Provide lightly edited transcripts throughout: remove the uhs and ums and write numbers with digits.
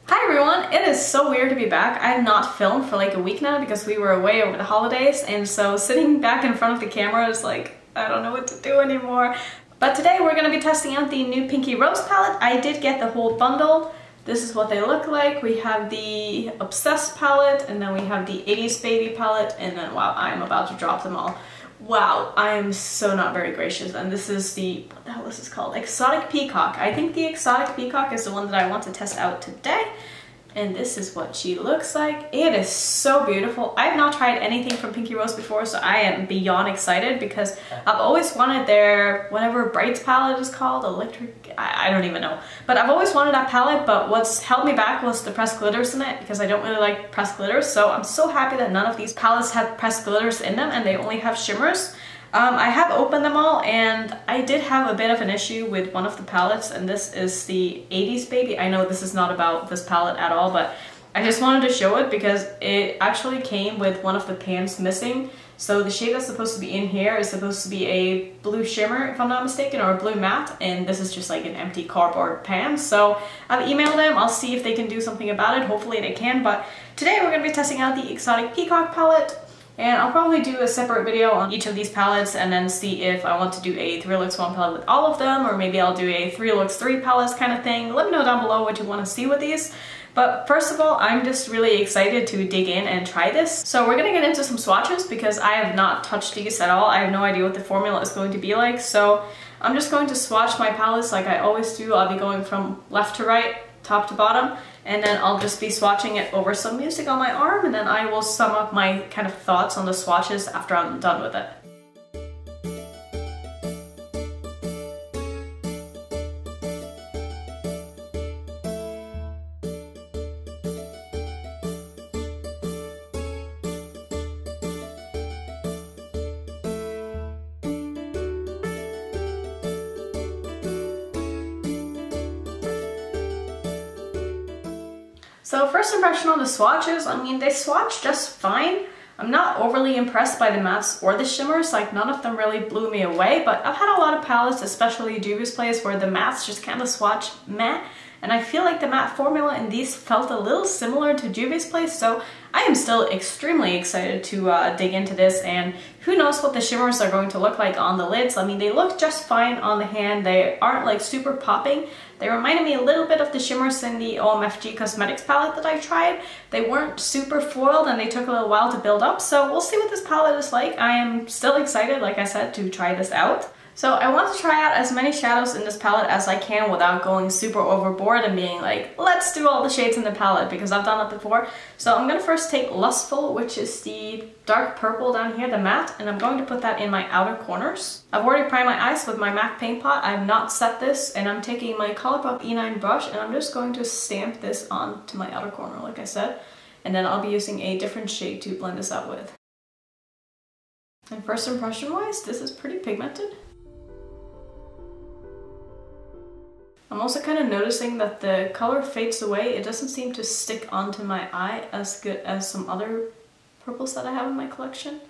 Hi everyone, it is so weird to be back. I have not filmed for like a week now because we were away over the holidays, and so sitting back in front of the camera is like, I don't know what to do anymore. But today we're going to be testing out the new Pinky Rose palette. I did get the whole bundle. This is what they look like. We have the Obsessed palette, and then we have the 80s Baby palette, and then wow, I am about to drop them all. Wow, I am so not very gracious. And this is the, what the hell is this called? Exotic Peacock. I think the Exotic Peacock is the one that I want to test out today. And this is what she looks like. It is so beautiful. I have not tried anything from Pinky Rose before, so I am beyond excited because I've always wanted their, whatever Brights palette is called, electric, I don't even know. But I've always wanted that palette, but what's held me back was the pressed glitters in it because I don't really like pressed glitters. So I'm so happy that none of these palettes have pressed glitters in them and they only have shimmers. I have opened them all, and I did have a bit of an issue with one of the palettes, and this is the 80s Baby. I know this is not about this palette at all, but I just wanted to show it because it actually came with one of the pans missing. So the shade that's supposed to be in here is supposed to be a blue shimmer, if I'm not mistaken, or a blue matte, and this is just like an empty cardboard pan. So I've emailed them. I'll see if they can do something about it. Hopefully they can, but today we're going to be testing out the Exotic Peacock palette. And I'll probably do a separate video on each of these palettes and then see if I want to do a 3 looks 1 palette with all of them, or maybe I'll do a 3 looks 3 palettes kind of thing. Let me know down below what you want to see with these. But first of all, I'm just really excited to dig in and try this. So we're gonna get into some swatches because I have not touched these at all. I have no idea what the formula is going to be like. So I'm just going to swatch my palettes like I always do. I'll be going from left to right, top to bottom, and then I'll just be swatching it over some music on my arm, and then I will sum up my kind of thoughts on the swatches after I'm done with it. So first impression on the swatches, I mean, they swatch just fine. I'm not overly impressed by the mattes or the shimmers, like none of them really blew me away, but I've had a lot of palettes, especially Juvia's Place, where the mattes just kind of swatch matte, and I feel like the matte formula in these felt a little similar to Juvia's Place, so I am still extremely excited to dig into this, and who knows what the shimmers are going to look like on the lids. I mean, they look just fine on the hand. They aren't like super popping. They reminded me a little bit of the shimmers in the DHC Cosmetics palette that I tried. They weren't super foiled and they took a little while to build up, so we'll see what this palette is like. I am still excited, like I said, to try this out. So I want to try out as many shadows in this palette as I can without going super overboard and being like, let's do all the shades in the palette, because I've done it before. So I'm going to first take Lustful, which is the dark purple down here, the matte, and I'm going to put that in my outer corners. I've already primed my eyes with my MAC paint pot. I have not set this, and I'm taking my Colourpop E9 brush, and I'm just going to stamp this onto my outer corner, like I said. And then I'll be using a different shade to blend this out with. And first impression wise, this is pretty pigmented. I'm also kind of noticing that the color fades away. It doesn't seem to stick onto my eye as good as some other purples that I have in my collection.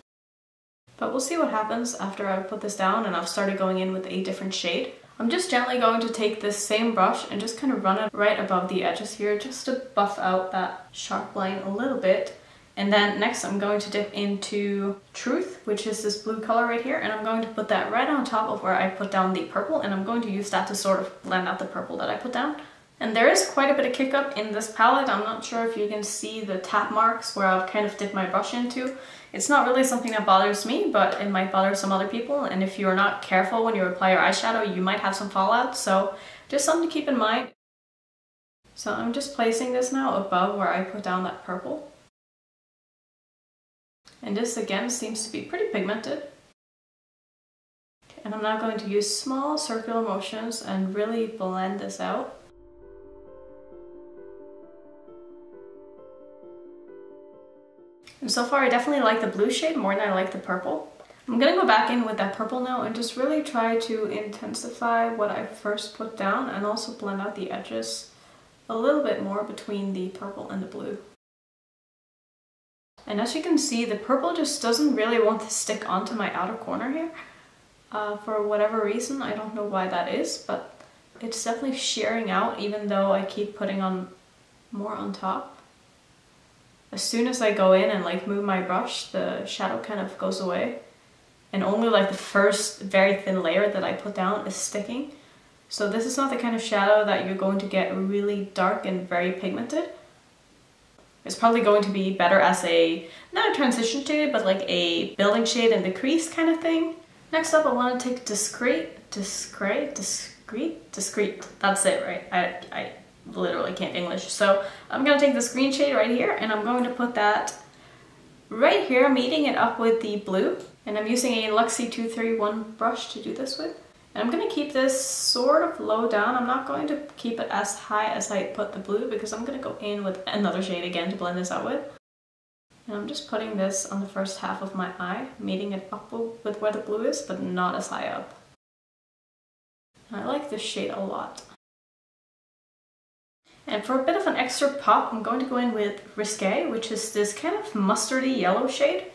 But we'll see what happens after I put this down and I've started going in with a different shade. I'm just gently going to take this same brush and just kind of run it right above the edges here just to buff out that sharp line a little bit. And then next I'm going to dip into Truth, which is this blue color right here, and I'm going to put that right on top of where I put down the purple, and I'm going to use that to sort of blend out the purple that I put down. And there is quite a bit of kick up in this palette. I'm not sure if you can see the tap marks where I've kind of dipped my brush into. It's not really something that bothers me, but it might bother some other people, and if you're not careful when you apply your eyeshadow, you might have some fallout, so just something to keep in mind. So I'm just placing this now above where I put down that purple. And this again seems to be pretty pigmented. And I'm now going to use small circular motions and really blend this out. And so far I definitely like the blue shade more than I like the purple. I'm gonna go back in with that purple now and just really try to intensify what I first put down and also blend out the edges a little bit more between the purple and the blue. And as you can see, the purple just doesn't really want to stick onto my outer corner here. for whatever reason. I don't know why that is, but it's definitely shearing out even though I keep putting on more on top. As soon as I go in and like move my brush, the shadow kind of goes away. And only like the first very thin layer that I put down is sticking. So this is not the kind of shadow that you're going to get really dark and very pigmented. It's probably going to be better as a, not a transition shade, but like a building shade in the crease kind of thing. Next up, I want to take discreet. That's it, right? I literally can't English. So I'm going to take this green shade right here and I'm going to put that right here, meeting it up with the blue. And I'm using a Luxie 231 brush to do this with. And I'm going to keep this sort of low down. I'm not going to keep it as high as I put the blue because I'm going to go in with another shade again to blend this out with. And I'm just putting this on the first half of my eye, meeting it up with where the blue is, but not as high up. And I like this shade a lot. And for a bit of an extra pop, I'm going to go in with Risque, which is this kind of mustardy yellow shade.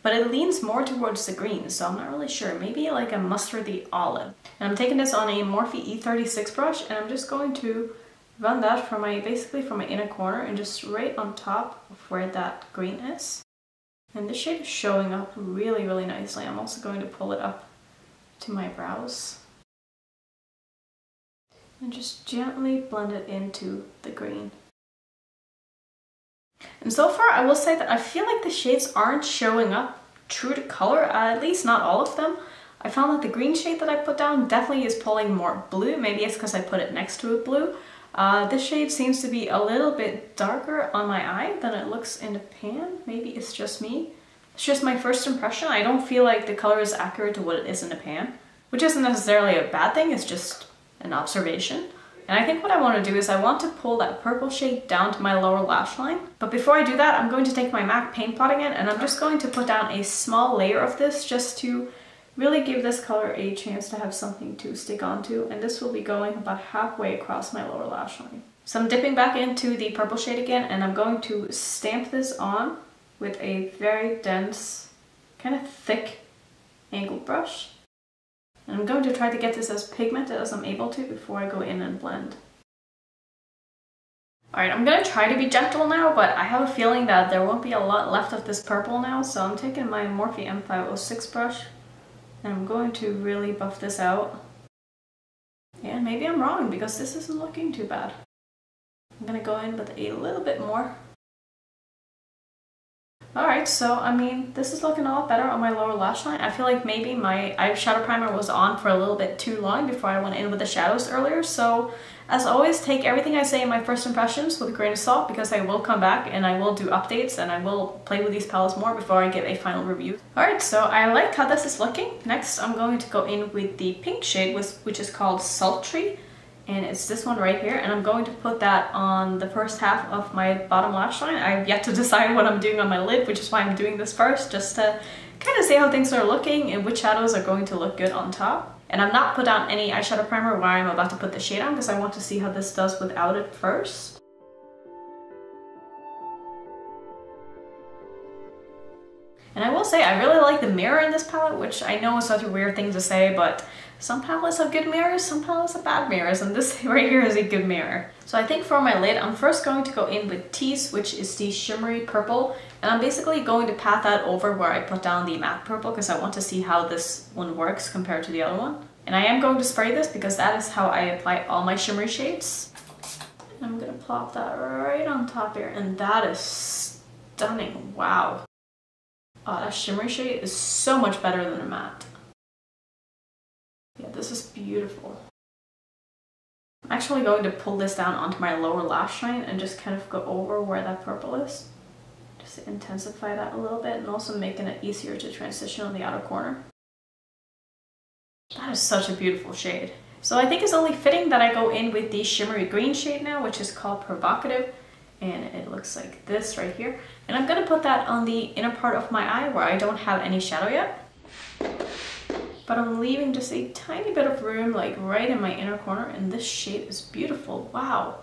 But it leans more towards the green, so I'm not really sure. Maybe like a mustardy olive. And I'm taking this on a Morphe E36 brush, and I'm just going to run that from my, basically from my inner corner and just right on top of where that green is. And this shade is showing up really, really nicely. I'm also going to pull it up to my brows. And just gently blend it into the green. And so far, I will say that I feel like the shades aren't showing up true to color, at least not all of them. I found that the green shade that I put down definitely is pulling more blue. Maybe it's because I put it next to a blue. This shade seems to be a little bit darker on my eye than it looks in the pan. Maybe it's just me. It's just my first impression. I don't feel like the color is accurate to what it is in the pan, which isn't necessarily a bad thing. It's just an observation. And I think what I want to do is I want to pull that purple shade down to my lower lash line. But before I do that, I'm going to take my MAC Paint Pot again and I'm just going to put down a small layer of this just to really give this color a chance to have something to stick onto. And this will be going about halfway across my lower lash line. So I'm dipping back into the purple shade again and I'm going to stamp this on with a very dense, kind of thick angled brush. And I'm going to try to get this as pigmented as I'm able to before I go in and blend. Alright, I'm going to try to be gentle now, but I have a feeling that there won't be a lot left of this purple now, so I'm taking my Morphe M506 brush and I'm going to really buff this out. And maybe I'm wrong because this isn't looking too bad. I'm going to go in with a little bit more. Alright, so I mean, this is looking a lot better on my lower lash line. I feel like maybe my eyeshadow primer was on for a little bit too long before I went in with the shadows earlier. So as always, take everything I say in my first impressions with a grain of salt because I will come back and I will do updates and I will play with these palettes more before I give a final review. Alright, so I like how this is looking. Next, I'm going to go in with the pink shade, which is called Sultry. And it's this one right here, and I'm going to put that on the first half of my bottom lash line. I've yet to decide what I'm doing on my lid, which is why I'm doing this first, just to kind of see how things are looking and which shadows are going to look good on top. And I've not put down any eyeshadow primer where I'm about to put the shade on because I want to see how this does without it first. And I will say, I really like the mirror in this palette, which I know is such a weird thing to say, but some palettes have good mirrors, some palettes have bad mirrors, and this right here is a good mirror. So I think for my lid, I'm first going to go in with Tease, which is the shimmery purple, and I'm basically going to pat that over where I put down the matte purple because I want to see how this one works compared to the other one. And I am going to spray this because that is how I apply all my shimmery shades. And I'm gonna plop that right on top here, and that is stunning, wow. Oh, that shimmery shade is so much better than a matte. Yeah, this is beautiful. I'm actually going to pull this down onto my lower lash line and just kind of go over where that purple is. Just to intensify that a little bit and also making it easier to transition on the outer corner. That is such a beautiful shade. So I think it's only fitting that I go in with the shimmery green shade now, which is called Provocative. And it looks like this right here. And I'm going to put that on the inner part of my eye where I don't have any shadow yet. But I'm leaving just a tiny bit of room like right in my inner corner, and this shade is beautiful. Wow.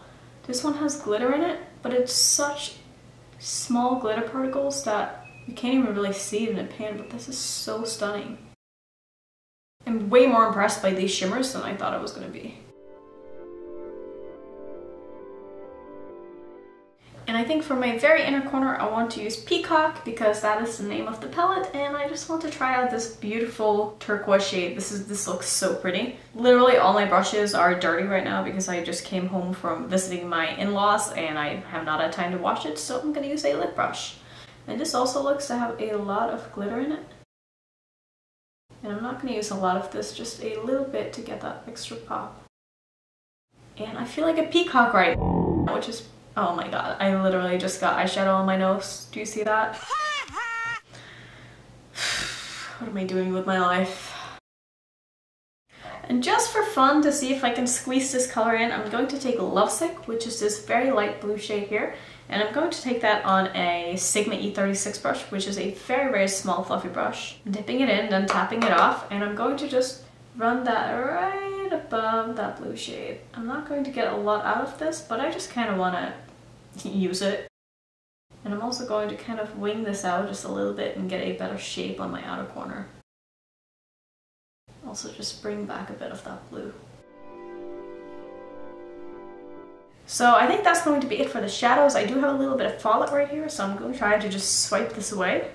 This one has glitter in it, but it's such small glitter particles that you can't even really see it in a pan, but this is so stunning. I'm way more impressed by these shimmers than I thought I was going to be. And I think for my very inner corner I want to use Peacock because that is the name of the palette, and I just want to try out this beautiful turquoise shade. This looks so pretty. Literally all my brushes are dirty right now because I just came home from visiting my in-laws and I have not had time to wash it, so I'm going to use a lip brush. And this also looks to have a lot of glitter in it. And I'm not going to use a lot of this, just a little bit to get that extra pop. And I feel like a peacock right now, which is... oh my god, I literally just got eyeshadow on my nose. Do you see that? What am I doing with my life? And just for fun, to see if I can squeeze this color in, I'm going to take Lovesick, which is this very light blue shade here, and I'm going to take that on a Sigma E36 brush, which is a very, very small fluffy brush. I'm dipping it in, then tapping it off, and I'm going to just run that right above that blue shade. I'm not going to get a lot out of this, but I just kind of want to use it. And I'm also going to kind of wing this out just a little bit and get a better shape on my outer corner. Also just bring back a bit of that blue. So I think that's going to be it for the shadows. I do have a little bit of fallout right here, so I'm going to try to just swipe this away.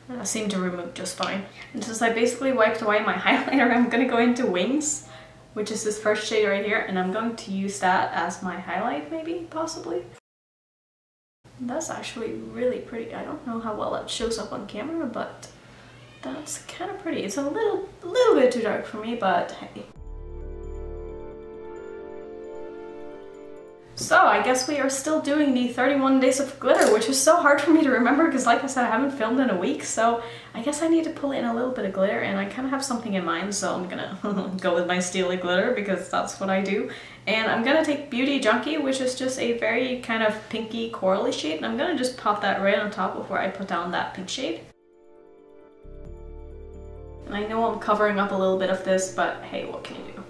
And I seem to remove just fine. And since I basically wiped away my highlighter, I'm going to go into Wings, which is this first shade right here, and I'm going to use that as my highlight, maybe, possibly. And that's actually really pretty. I don't know how well that shows up on camera, but that's kind of pretty. It's a little bit too dark for me, but hey. So I guess we are still doing the 31 days of glitter, which is so hard for me to remember because, like I said, I haven't filmed in a week, so I guess I need to pull in a little bit of glitter, and I kind of have something in mind, so I'm gonna go with my Stila Glitter because that's what I do. And I'm gonna take Beauty Junkie, which is just a very kind of pinky corally shade, and I'm gonna just pop that right on top of where I put down that pink shade. And I know I'm covering up a little bit of this, but hey, what can you do?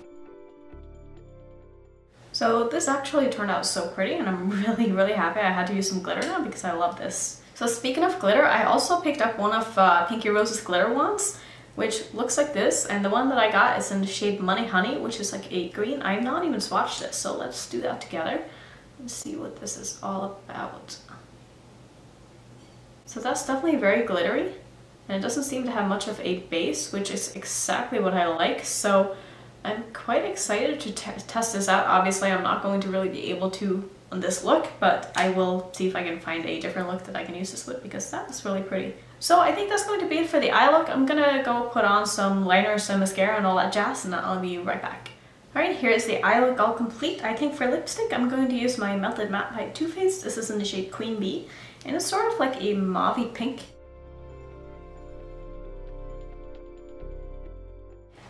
So this actually turned out so pretty, and I'm really happy I had to use some glitter now because I love this. So speaking of glitter, I also picked up one of Pinky Rose's glitter wands, which looks like this, and the one that I got is in the shade Money Honey, which is like a green. I've not even swatched this, so let's do that together and see what this is all about. So that's definitely very glittery, and it doesn't seem to have much of a base, which is exactly what I like, so I'm quite excited to test this out. Obviously, I'm not going to really be able to on this look, but I will see if I can find a different look that I can use this with because that is really pretty. So I think that's going to be it for the eye look. I'm gonna go put on some liner, some mascara, and all that jazz, and then I'll be right back. Alright, here is the eye look all complete. I think for lipstick, I'm going to use my Melted Matte by Too Faced. This is in the shade Queen Bee, and it's sort of like a mauvey pink.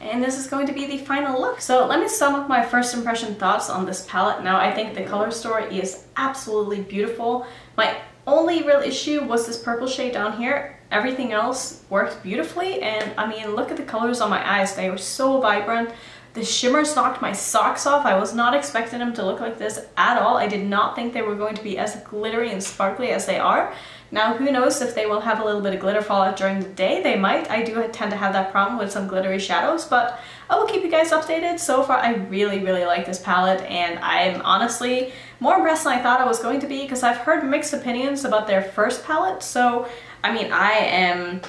And this is going to be the final look. So let me sum up my first impression thoughts on this palette. Now, I think the color story is absolutely beautiful. My only real issue was this purple shade down here. Everything else worked beautifully, and I mean, look at the colors on my eyes. They were so vibrant. The shimmers knocked my socks off. I was not expecting them to look like this at all. I did not think they were going to be as glittery and sparkly as they are. Now, who knows if they will have a little bit of glitter fallout during the day. They might. I do tend to have that problem with some glittery shadows, but I will keep you guys updated. So far, I really like this palette, and I'm honestly more impressed than I thought I was going to be because I've heard mixed opinions about their first palette. So, I mean, I am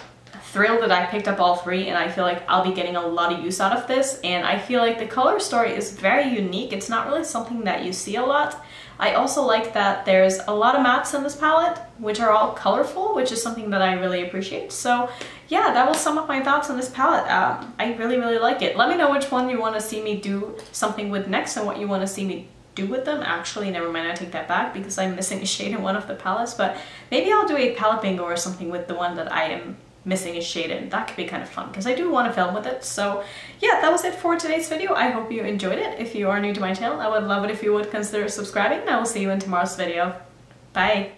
thrilled that I picked up all three, and I feel like I'll be getting a lot of use out of this, and I feel like the color story is very unique. It's not really something that you see a lot. I also like that there's a lot of mattes in this palette, which are all colorful, which is something that I really appreciate. So yeah, that will sum up my thoughts on this palette. I really like it. Let me know which one you want to see me do something with next and what you want to see me do with them. Actually, never mind, I take that back because I'm missing a shade in one of the palettes, but maybe I'll do a palette bingo or something with the one that I am missing a shade in. That could be kind of fun because I do want to film with it. So yeah, that was it for today's video. I hope you enjoyed it. If you are new to my channel, I would love it if you would consider subscribing, and I will see you in tomorrow's video. Bye!